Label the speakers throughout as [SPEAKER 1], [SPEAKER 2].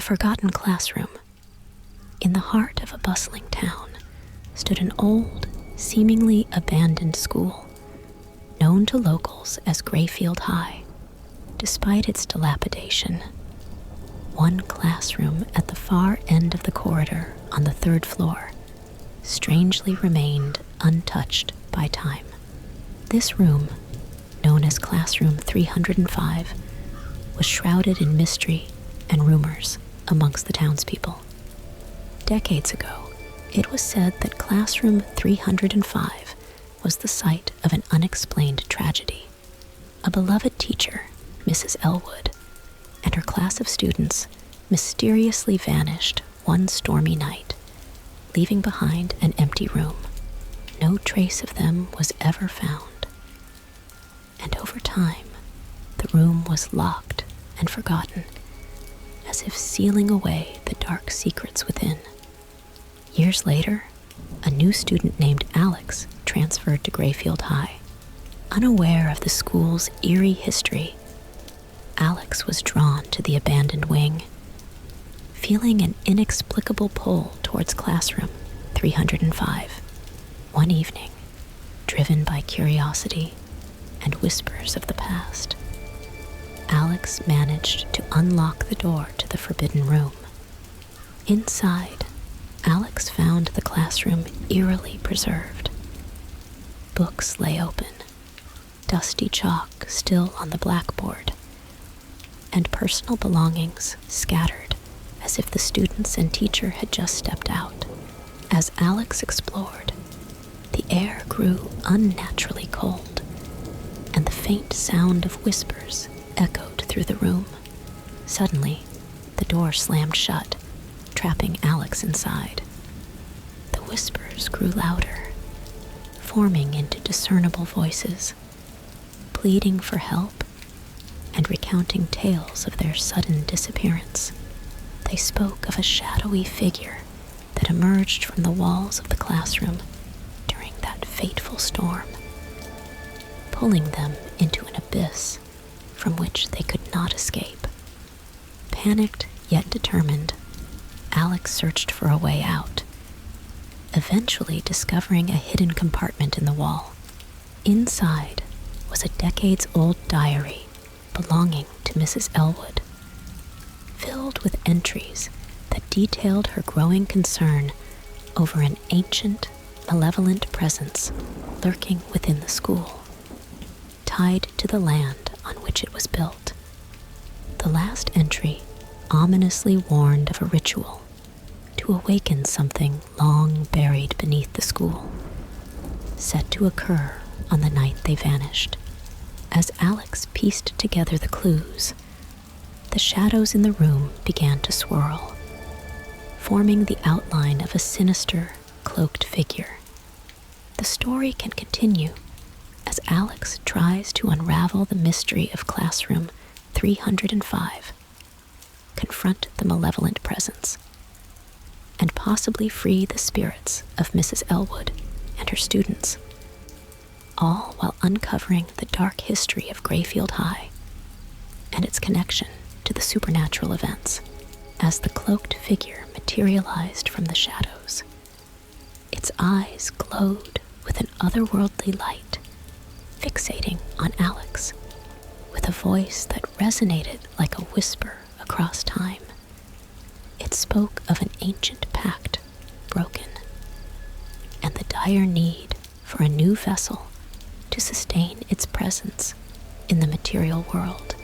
[SPEAKER 1] forgotten classroom. In the heart of a bustling town stood an old, seemingly abandoned school, known to locals as Grayfield High. Despite its dilapidation, one classroom at the far end of the corridor on the third floor strangely remained untouched by time. This room, known as Classroom 305, was shrouded in mystery and rumors amongst the townspeople. Decades ago, it was said that Classroom 305 was the site of an unexplained tragedy. A beloved teacher, Mrs. Elwood, and her class of students mysteriously vanished one stormy night, leaving behind an empty room. No trace of them was ever found. And over time, the room was locked and forgotten, as if sealing away the dark secrets within. Years later, a new student named Alex transferred to Grayfield High. Unaware of the school's eerie history, Alex was drawn to the abandoned wing, feeling an inexplicable pull towards Classroom 305. One evening, driven by curiosity and whispers of the past, Alex managed to unlock the door to the forbidden room. Inside, Alex found the classroom eerily preserved. Books lay open, dusty chalk still on the blackboard, and personal belongings scattered as if the students and teacher had just stepped out. As Alex explored, the air grew unnaturally cold, and the faint sound of whispers echoed through the room. Suddenly, the door slammed shut, trapping Alex inside. The whispers grew louder, forming into discernible voices, pleading for help and recounting tales of their sudden disappearance. They spoke of a shadowy figure that emerged from the walls of the classroom during that fateful storm, pulling them into an abyss from which they could not escape. Panicked yet determined, Alex searched for a way out, eventually discovering a hidden compartment in the wall. Inside was a decades-old diary belonging to Mrs. Elwood, filled with entries that detailed her growing concern over an ancient, malevolent presence lurking within the school, tied to the land on which it was built. The last entry ominously warned of a ritual to awaken something long buried beneath the school, set to occur on the night they vanished. As Alex pieced together the clues, the shadows in the room began to swirl, forming the outline of a sinister, cloaked figure. The story can continue as Alex tries to unravel the mystery of Classroom 305, confront the malevolent presence, and possibly free the spirits of Mrs. Elwood and her students, all while uncovering the dark history of Grayfield High and its connection to the supernatural events. As the cloaked figure materialized from the shadows, its eyes glowed with an otherworldly light, fixating on Alex with a voice that resonated like a whisper across time. It spoke of an ancient pact broken, and the dire need for a new vessel to sustain its presence in the material world.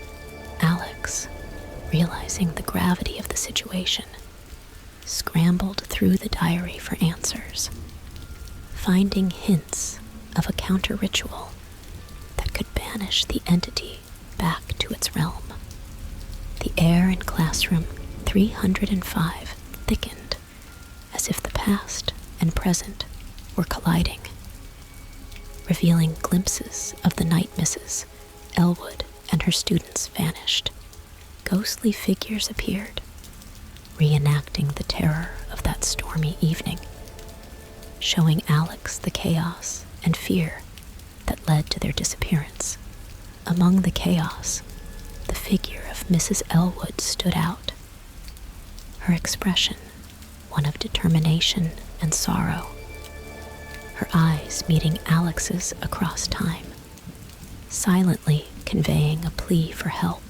[SPEAKER 1] Alex, realizing the gravity of the situation, scrambled through the diary for answers, finding hints of a counter-ritual that could banish the entity back to its realm. The air in Classroom 305 thickened as if the past and present were colliding, revealing glimpses of the night Mrs. Elwood and her students vanished. Ghostly figures appeared, reenacting the terror of that stormy evening, showing Alex the chaos and fear that led to their disappearance. Among the chaos, the figure of Mrs. Elwood stood out, her expression one of determination and sorrow, her eyes meeting Alex's across time, silently conveying a plea for help.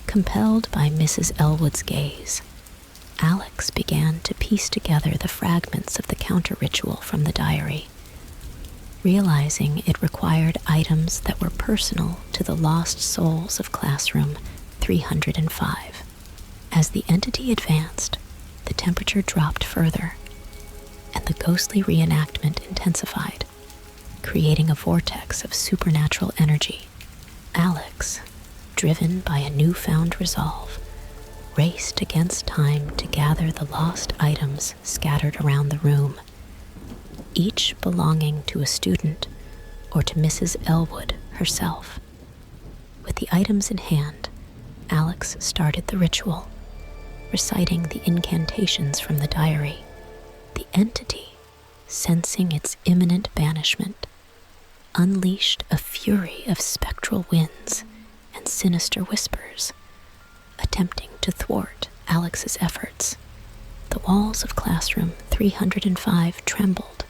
[SPEAKER 1] Compelled by Mrs. Elwood's gaze, Alex began to piece together the fragments of the counter-ritual from the diary, realizing it required items that were personal to the lost souls of classroom 305. As the entity advanced, the temperature dropped further, and the ghostly reenactment intensified, creating a vortex of supernatural energy. Alex, driven by a newfound resolve, raced against time to gather the lost items scattered around the room, each belonging to a student or to Mrs. Elwood herself. With the items in hand, Alex started the ritual, reciting the incantations from the diary. The entity, sensing its imminent banishment, unleashed a fury of spectral winds and sinister whispers, attempting to thwart Alex's efforts. The walls of classroom 305 trembled,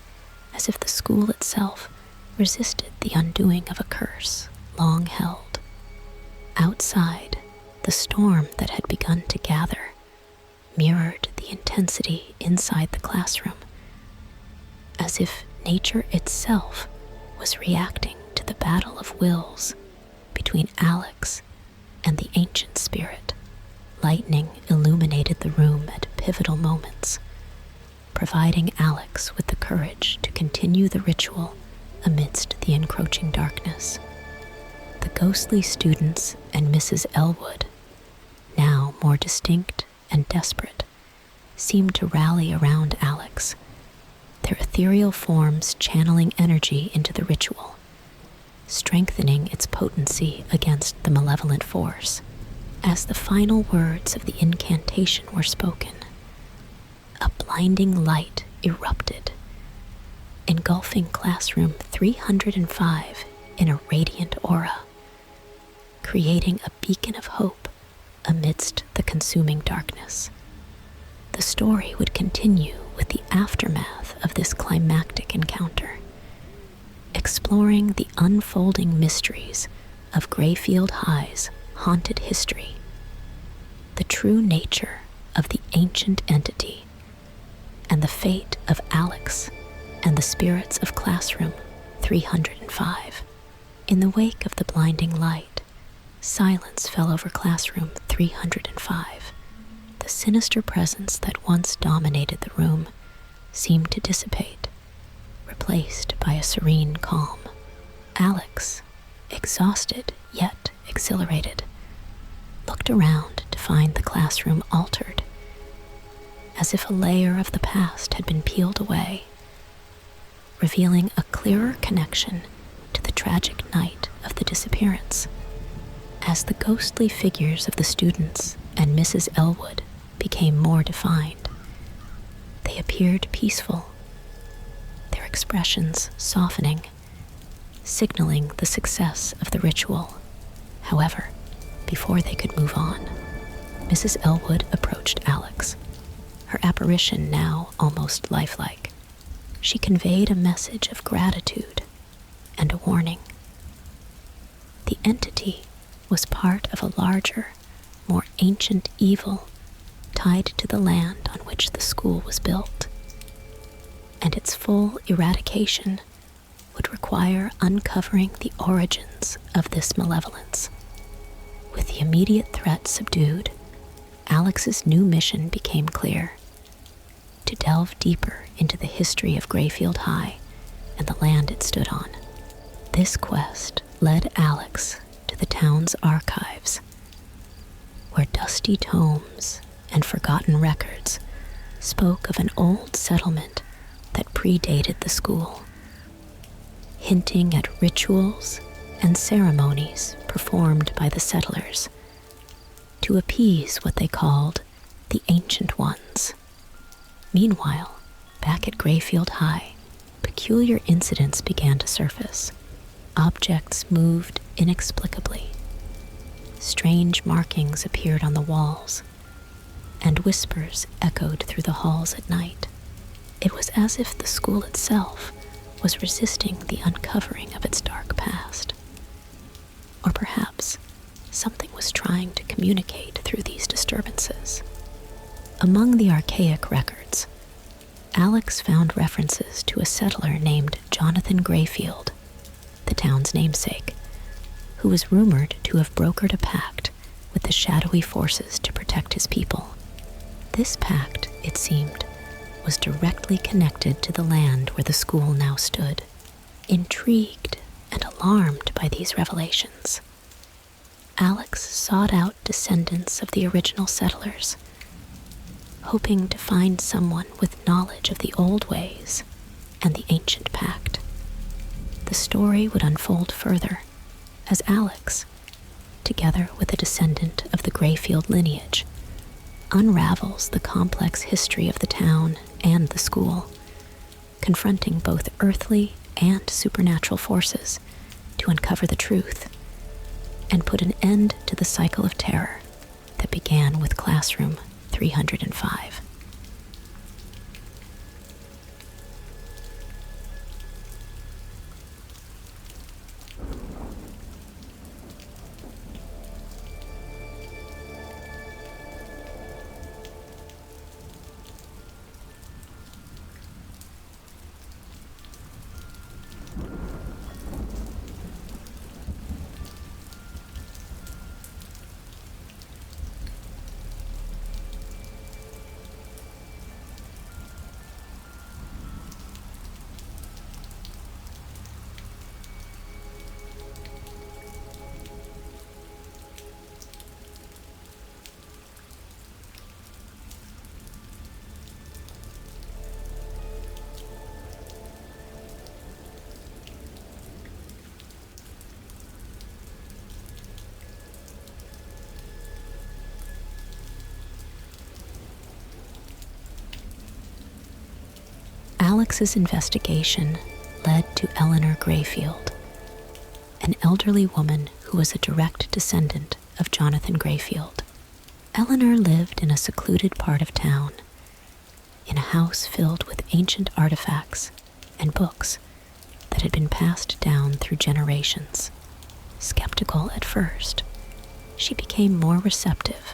[SPEAKER 1] as if the school itself resisted the undoing of a curse long held. Outside, the storm that had begun to gather mirrored the intensity inside the classroom, as if nature itself was reacting to the battle of wills between Alex and the ancient spirit. Lightning illuminated the room at pivotal moments, providing Alex with the courage to continue the ritual amidst the encroaching darkness. The ghostly students and Mrs. Elwood, now more distinct and desperate, seemed to rally around Alex, their ethereal forms channeling energy into the ritual, strengthening its potency against the malevolent force. As the final words of the incantation were spoken, a blinding light erupted, engulfing classroom 305 in a radiant aura, creating a beacon of hope amidst the consuming darkness. The story would continue with the aftermath of this climactic encounter, exploring the unfolding mysteries of Grayfield High's haunted history, the true nature of the ancient entity, and the fate of Alex and the spirits of classroom 305. In the wake of the blinding light, silence fell over classroom 305. The sinister presence that once dominated the room seemed to dissipate, replaced by a serene calm. Alex, exhausted yet exhilarated, looked around to find the classroom altered, as if a layer of the past had been peeled away, revealing a clearer connection to the tragic night of the disappearance. As the ghostly figures of the students and Mrs. Elwood became more defined, they appeared peaceful, their expressions softening, signaling the success of the ritual. However, before they could move on, Mrs. Elwood approached Alex, her apparition now almost lifelike. She conveyed a message of gratitude and a warning. The entity was part of a larger, more ancient evil tied to the land on which the school was built, and its full eradication would require uncovering the origins of this malevolence. With the immediate threat subdued, Alex's new mission became clear: to delve deeper into the history of Grayfield High and the land it stood on. This quest led Alex to the town's archives, where dusty tomes and forgotten records spoke of an old settlement that predated the school, hinting at rituals and ceremonies performed by the settlers to appease what they called the Ancient Ones. Meanwhile, back at Grayfield High, peculiar incidents began to surface. Objects moved inexplicably. Strange markings appeared on the walls, and whispers echoed through the halls at night. It was as if the school itself was resisting the uncovering of its dark past. Or perhaps something was trying to communicate through these disturbances. Among the archaic records, Alex found references to a settler named Jonathan Grayfield, the town's namesake, who was rumored to have brokered a pact with the shadowy forces to protect his people. This pact, it seemed, was directly connected to the land where the school now stood. Intrigued and alarmed by these revelations, Alex sought out descendants of the original settlers, hoping to find someone with knowledge of the old ways and the ancient pact. The story would unfold further as Alex, together with a descendant of the Grayfield lineage, unravels the complex history of the town and the school, confronting both earthly and supernatural forces to uncover the truth and put an end to the cycle of terror that began with Classroom 305. Alex's investigation led to Eleanor Grayfield, an elderly woman who was a direct descendant of Jonathan Grayfield. Eleanor lived in a secluded part of town, in a house filled with ancient artifacts and books that had been passed down through generations. Skeptical at first, she became more receptive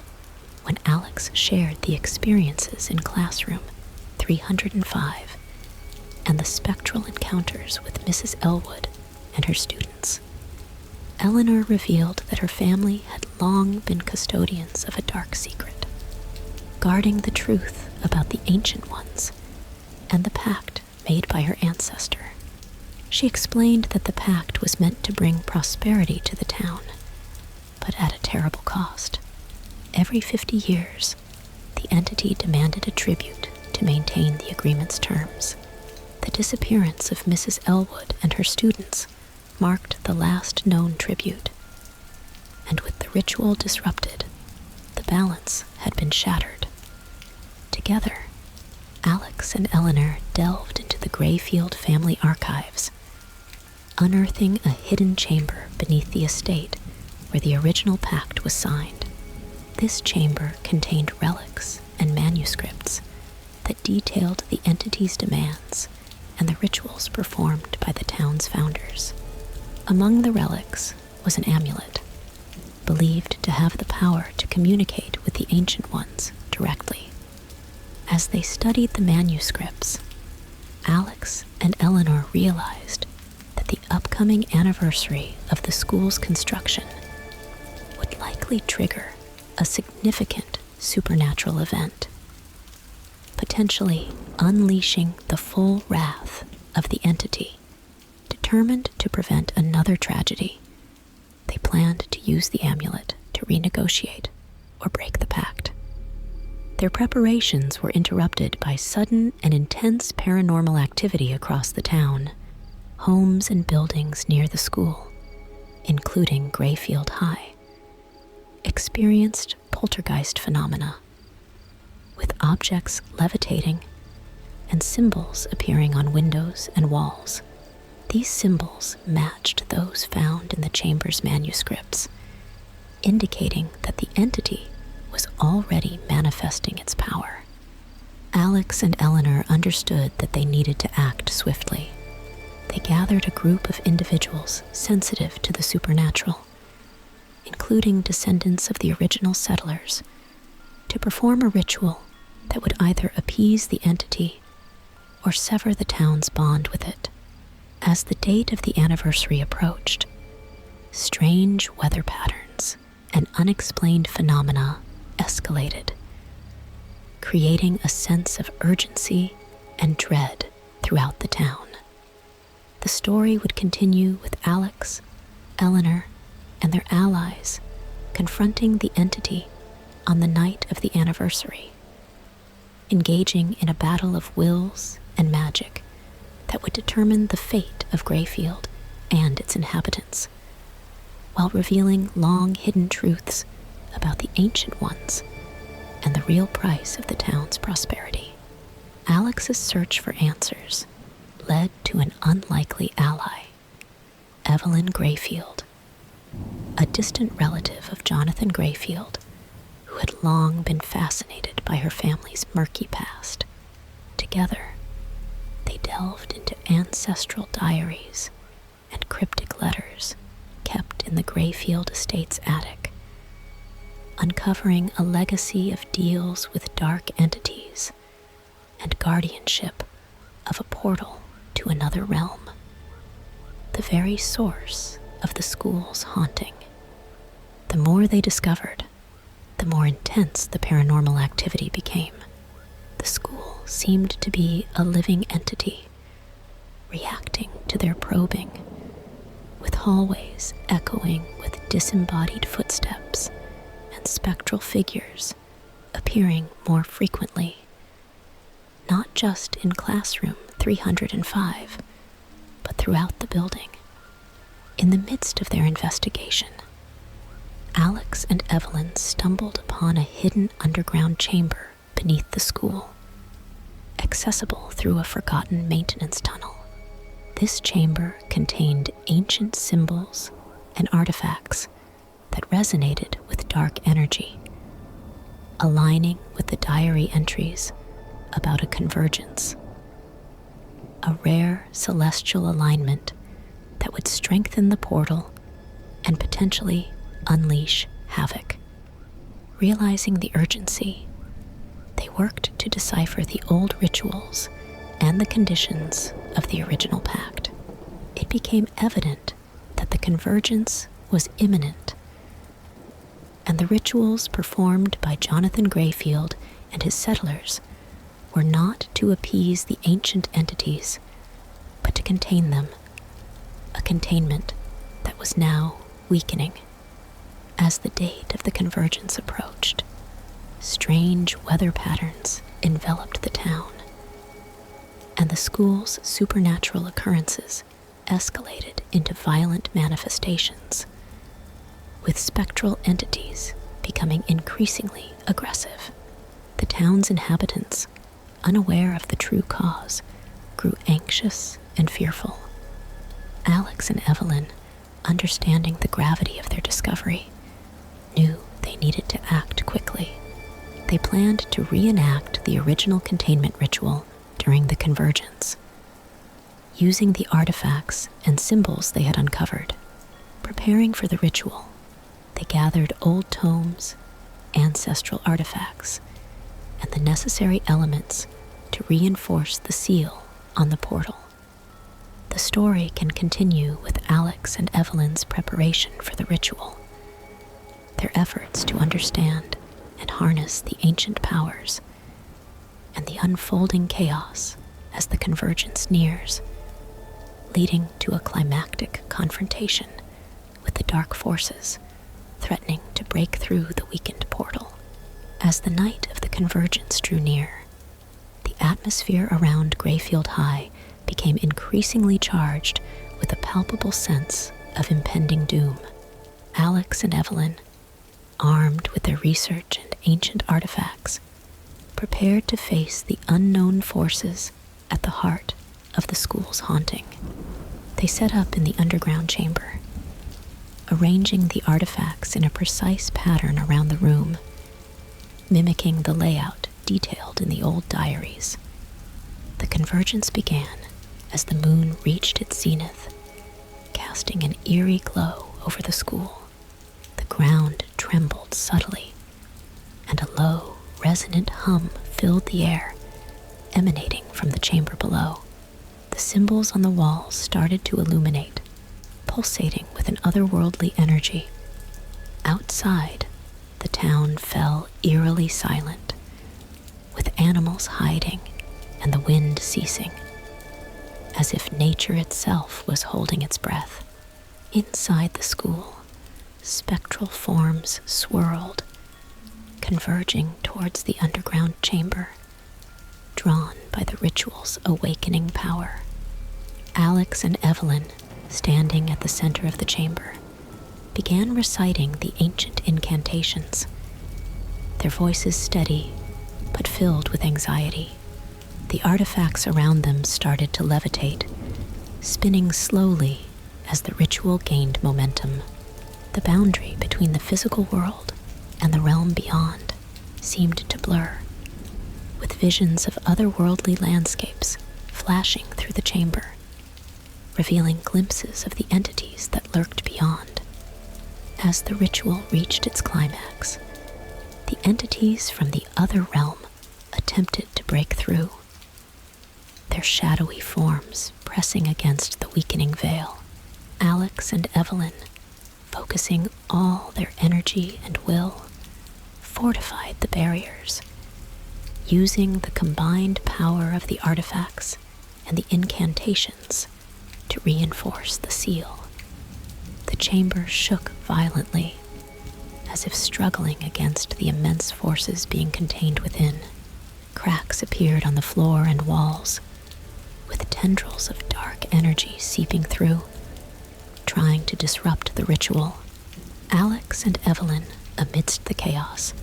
[SPEAKER 1] when Alex shared the experiences in Classroom 305 and the spectral encounters with Mrs. Elwood and her students. Eleanor revealed that her family had long been custodians of a dark secret, guarding the truth about the Ancient Ones and the pact made by her ancestor. She explained that the pact was meant to bring prosperity to the town, but at a terrible cost. Every 50 years, the entity demanded a tribute to maintain the agreement's terms. The disappearance of Mrs. Elwood and her students marked the last known tribute, and with the ritual disrupted, the balance had been shattered. Together, Alex and Eleanor delved into the Grayfield family archives, unearthing a hidden chamber beneath the estate where the original pact was signed. This chamber contained relics and manuscripts that detailed the entity's demands and the rituals performed by the town's founders. Among the relics was an amulet, believed to have the power to communicate with the Ancient Ones directly. As they studied the manuscripts, Alex and Eleanor realized that the upcoming anniversary of the school's construction would likely trigger a significant supernatural event, potentially unleashing the full wrath of the entity. Determined to prevent another tragedy, they planned to use the amulet to renegotiate or break the pact. Their preparations were interrupted by sudden and intense paranormal activity across the town. Homes and buildings near the school, including Grayfield High, experienced poltergeist phenomena, with objects levitating and symbols appearing on windows and walls. These symbols matched those found in the chamber's manuscripts, indicating that the entity was already manifesting its power. Alex and Eleanor understood that they needed to act swiftly. They gathered a group of individuals sensitive to the supernatural, including descendants of the original settlers, to perform a ritual that would either appease the entity or sever the town's bond with it. As the date of the anniversary approached, strange weather patterns and unexplained phenomena escalated, creating a sense of urgency and dread throughout the town. The story would continue with Alex, Eleanor, and their allies confronting the entity on the night of the anniversary, engaging in a battle of wills and magic that would determine the fate of Greyfield and its inhabitants, while revealing long-hidden truths about the Ancient Ones and the real price of the town's prosperity. Alex's search for answers led to an unlikely ally, Evelyn Greyfield, a distant relative of Jonathan Greyfield, who had long been fascinated by her family's murky past. Together, they delved into ancestral diaries and cryptic letters kept in the Greyfield estate's attic, uncovering a legacy of deals with dark entities and guardianship of a portal to another realm, the very source of the school's haunting. The more they discovered, the more intense the paranormal activity became. The school seemed to be a living entity, reacting to their probing, with hallways echoing with disembodied footsteps and spectral figures appearing more frequently, not just in classroom 305, but throughout the building. In the midst of their investigation, Alex and Evelyn stumbled upon a hidden underground chamber beneath the school, accessible through a forgotten maintenance tunnel. This chamber contained ancient symbols and artifacts that resonated with dark energy, aligning with the diary entries about a convergence, a rare celestial alignment that would strengthen the portal and potentially unleash havoc. Realizing the urgency, they worked to decipher the old rituals and the conditions of the original pact. It became evident that the convergence was imminent, and the rituals performed by Jonathan Greyfield and his settlers were not to appease the ancient entities, but to contain them, a containment that was now weakening. As the date of the convergence approached, strange weather patterns enveloped the town, and the school's supernatural occurrences escalated into violent manifestations, with spectral entities becoming increasingly aggressive. The town's inhabitants, unaware of the true cause, grew anxious and fearful. Alex and Evelyn, understanding the gravity of their discovery, knew they needed to act quickly. They planned to reenact the original containment ritual during the convergence, using the artifacts and symbols they had uncovered. Preparing for the ritual, they gathered old tomes, ancestral artifacts, and the necessary elements to reinforce the seal on the portal. The story can continue with Alex and Evelyn's preparation for the ritual, their efforts to understand and harness the ancient powers, and the unfolding chaos as the convergence nears, leading to a climactic confrontation with the dark forces threatening to break through the weakened portal. As the night of the convergence drew near, the atmosphere around Greyfield High became increasingly charged with a palpable sense of impending doom. Alex and Evelyn, armed with their research and ancient artifacts, prepared to face the unknown forces at the heart of the school's haunting. They set up in the underground chamber, arranging the artifacts in a precise pattern around the room, mimicking the layout detailed in the old diaries. The convergence began as the moon reached its zenith, casting an eerie glow over the school. The ground trembled subtly, and a low, resonant hum filled the air, emanating from the chamber below. The symbols on the walls started to illuminate, pulsating with an otherworldly energy. Outside, the town fell eerily silent, with animals hiding and the wind ceasing, as if nature itself was holding its breath. Inside the school, spectral forms swirled, converging towards the underground chamber, drawn by the ritual's awakening power. Alex and Evelyn, standing at the center of the chamber, began reciting the ancient incantations, their voices steady but filled with anxiety. The artifacts around them started to levitate, spinning slowly as the ritual gained momentum. The boundary between the physical world and the realm beyond seemed to blur, with visions of otherworldly landscapes flashing through the chamber, revealing glimpses of the entities that lurked beyond. As the ritual reached its climax, the entities from the other realm attempted to break through, their shadowy forms pressing against the weakening veil. Alex and Evelyn, focusing all their energy and will, fortified the barriers, using the combined power of the artifacts and the incantations to reinforce the seal. The chamber shook violently, as if struggling against the immense forces being contained within. Cracks appeared on the floor and walls, with tendrils of dark energy seeping through, trying to disrupt the ritual. Alex and Evelyn, amidst the chaos,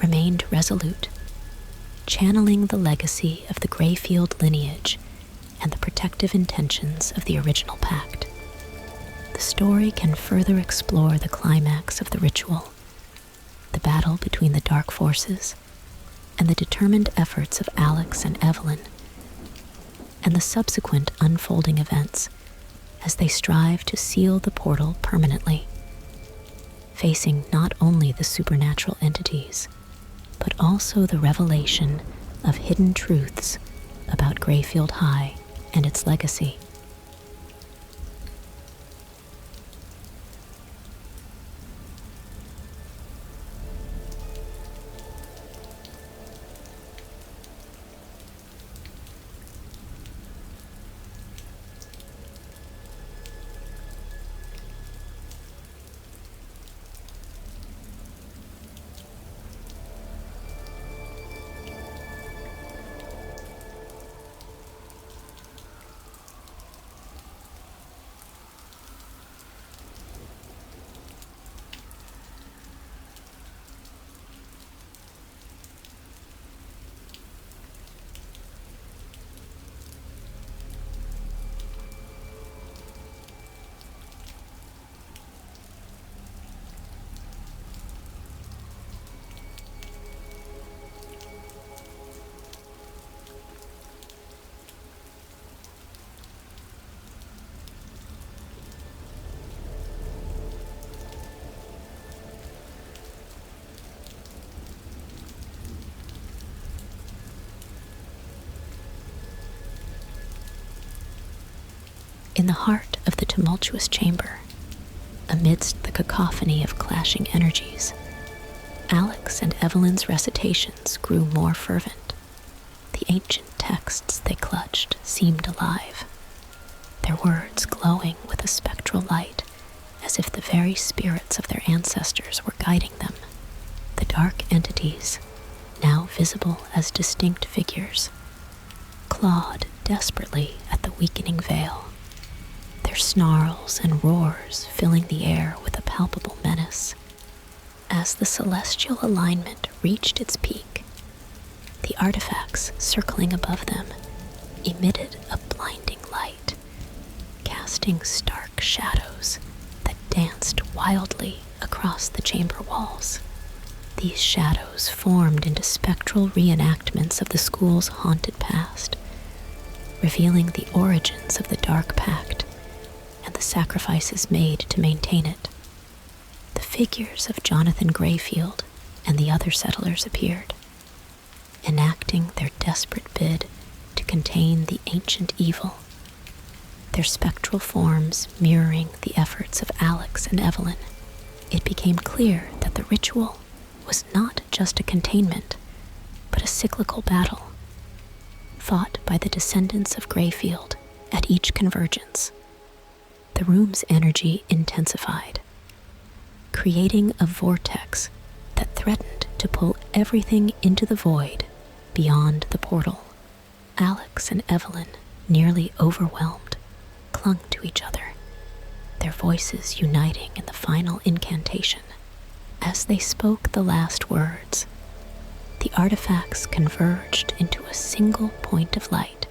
[SPEAKER 1] remained resolute, channeling the legacy of the Greyfield lineage and the protective intentions of the original pact. The story can further explore the climax of the ritual, the battle between the dark forces, and the determined efforts of Alex and Evelyn, and the subsequent unfolding events as they strive to seal the portal permanently, facing not only the supernatural entities, but also the revelation of hidden truths about Greyfield High and its legacy. In the heart of the tumultuous chamber, amidst the cacophony of clashing energies, Alex and Evelyn's recitations grew more fervent. The ancient texts they clutched seemed alive, their words glowing with a spectral light, as if the very spirits of their ancestors were guiding them. The dark entities, now visible as distinct figures, clawed desperately at the weakening veil, their snarls and roars filling the air with a palpable menace. As the celestial alignment reached its peak, the artifacts circling above them emitted a blinding light, casting stark shadows that danced wildly across the chamber walls. These shadows formed into spectral reenactments of the school's haunted past, revealing the origins of the Dark Pact and the sacrifices made to maintain it. The figures of Jonathan Grayfield and the other settlers appeared, enacting their desperate bid to contain the ancient evil, their spectral forms mirroring the efforts of Alex and Evelyn. It became clear that the ritual was not just a containment, but a cyclical battle, fought by the descendants of Grayfield at each convergence. The room's energy intensified, creating a vortex that threatened to pull everything into the void beyond the portal. Alex and Evelyn, nearly overwhelmed, clung to each other, their voices uniting in the final incantation. As they spoke the last words, the artifacts converged into a single point of light,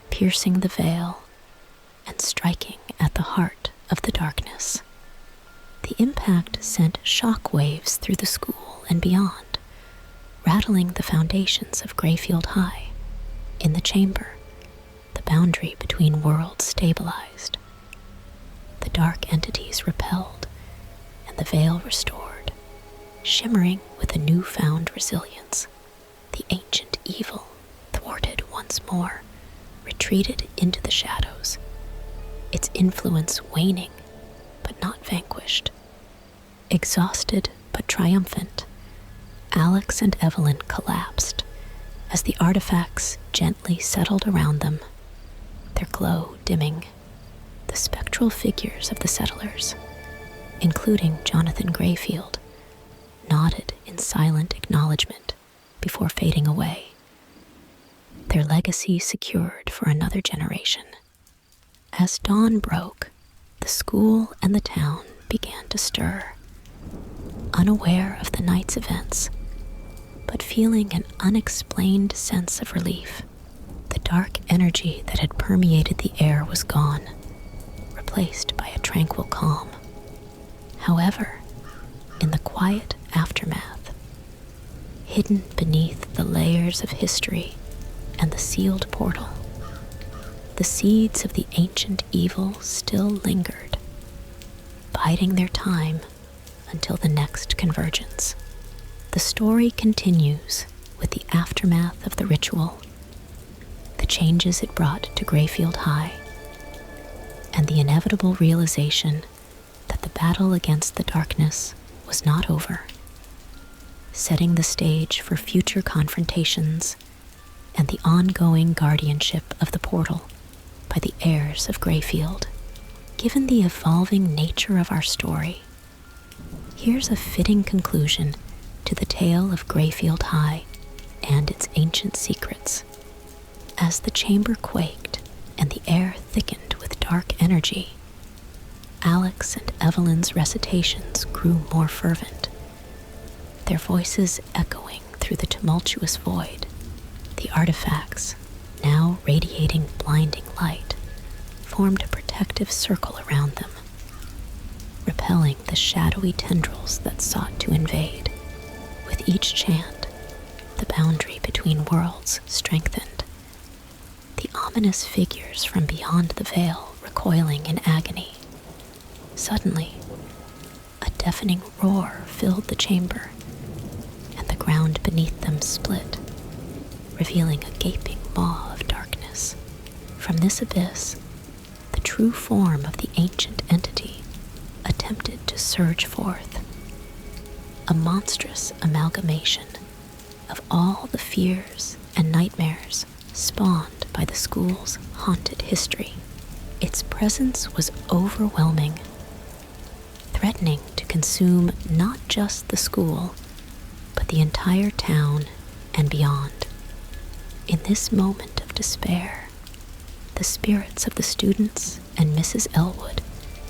[SPEAKER 1] piercing the veil and striking at the heart of the darkness. The impact sent shock waves through the school and beyond, rattling the foundations of Grayfield High. In the chamber, the boundary between worlds stabilized. The dark entities repelled and the veil restored, shimmering with a newfound resilience. The ancient evil, thwarted once more, retreated into the shadows, its influence waning but not vanquished. Exhausted but triumphant, Alex and Evelyn collapsed as the artifacts gently settled around them, their glow dimming. The spectral figures of the settlers, including Jonathan Grayfield, nodded in silent acknowledgement before fading away, their legacy secured for another generation. As dawn broke, the school and the town began to stir, unaware of the night's events, but feeling an unexplained sense of relief. The dark energy that had permeated the air was gone, replaced by a tranquil calm. However, in the quiet aftermath, hidden beneath the layers of history and the sealed portal, the seeds of the ancient evil still lingered, biding their time until the next convergence. The story continues with the aftermath of the ritual, the changes it brought to Grayfield High, and the inevitable realization that the battle against the darkness was not over, setting the stage for future confrontations and the ongoing guardianship of the portal by the heirs of Grayfield. Given the evolving nature of our story, here's a fitting conclusion to the tale of Grayfield High and its ancient secrets. As the chamber quaked and the air thickened with dark energy, Alex and Evelyn's recitations grew more fervent, their voices echoing through the tumultuous void. The artifacts, now radiating blinding light, formed a protective circle around them, repelling the shadowy tendrils that sought to invade. With each chant, the boundary between worlds strengthened, the ominous figures from beyond the veil recoiling in agony. Suddenly, a deafening roar filled the chamber, and the ground beneath them split, revealing a gaping maw of darkness. From this abyss, the true form of the ancient entity attempted to surge forth, a monstrous amalgamation of all the fears and nightmares spawned by the school's haunted history. Its presence was overwhelming, threatening to consume not just the school, but the entire town and beyond. In this moment of despair, the spirits of the students and Mrs. Elwood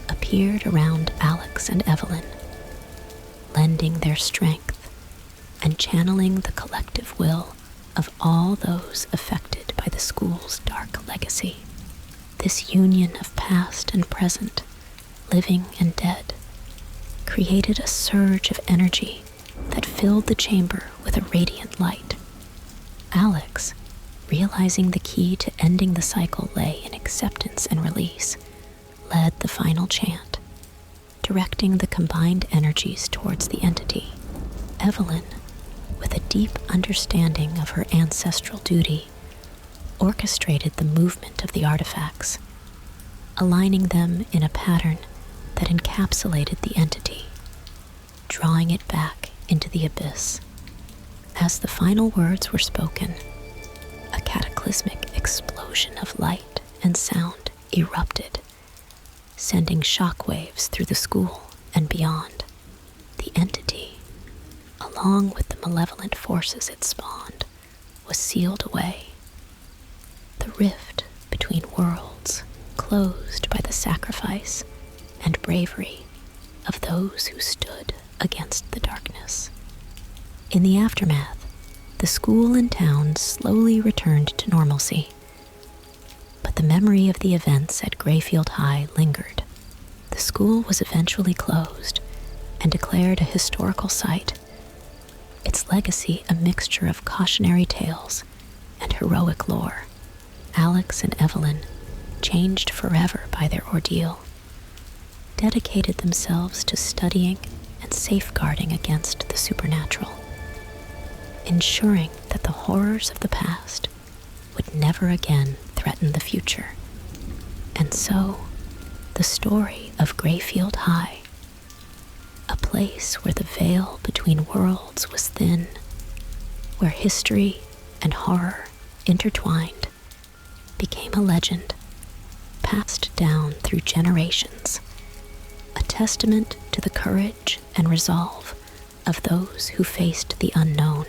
[SPEAKER 1] appeared around Alex and Evelyn, lending their strength and channeling the collective will of all those affected by the school's dark legacy. This union of past and present, living and dead, created a surge of energy that filled the chamber with a radiant light. Alex, realizing the key to ending the cycle lay in acceptance and release, led the final chant, directing the combined energies towards the entity. Evelyn, with a deep understanding of her ancestral duty, orchestrated the movement of the artifacts, aligning them in a pattern that encapsulated the entity, drawing it back into the abyss. As the final words were spoken, a cataclysmic explosion of light and sound erupted, sending shockwaves through the school and beyond. The entity, along with the malevolent forces it spawned, was sealed away. The rift between worlds closed by the sacrifice and bravery of those who stood against the darkness. In the aftermath, the school and town slowly returned to normalcy, but the memory of the events at Grayfield High lingered. The school was eventually closed and declared a historical site, its legacy a mixture of cautionary tales and heroic lore. Alex and Evelyn, changed forever by their ordeal, dedicated themselves to studying and safeguarding against the supernatural, ensuring that the horrors of the past would never again threaten the future. And so, the story of Grayfield High, a place where the veil between worlds was thin, where history and horror intertwined, became a legend passed down through generations, a testament to the courage and resolve of those who faced the unknown.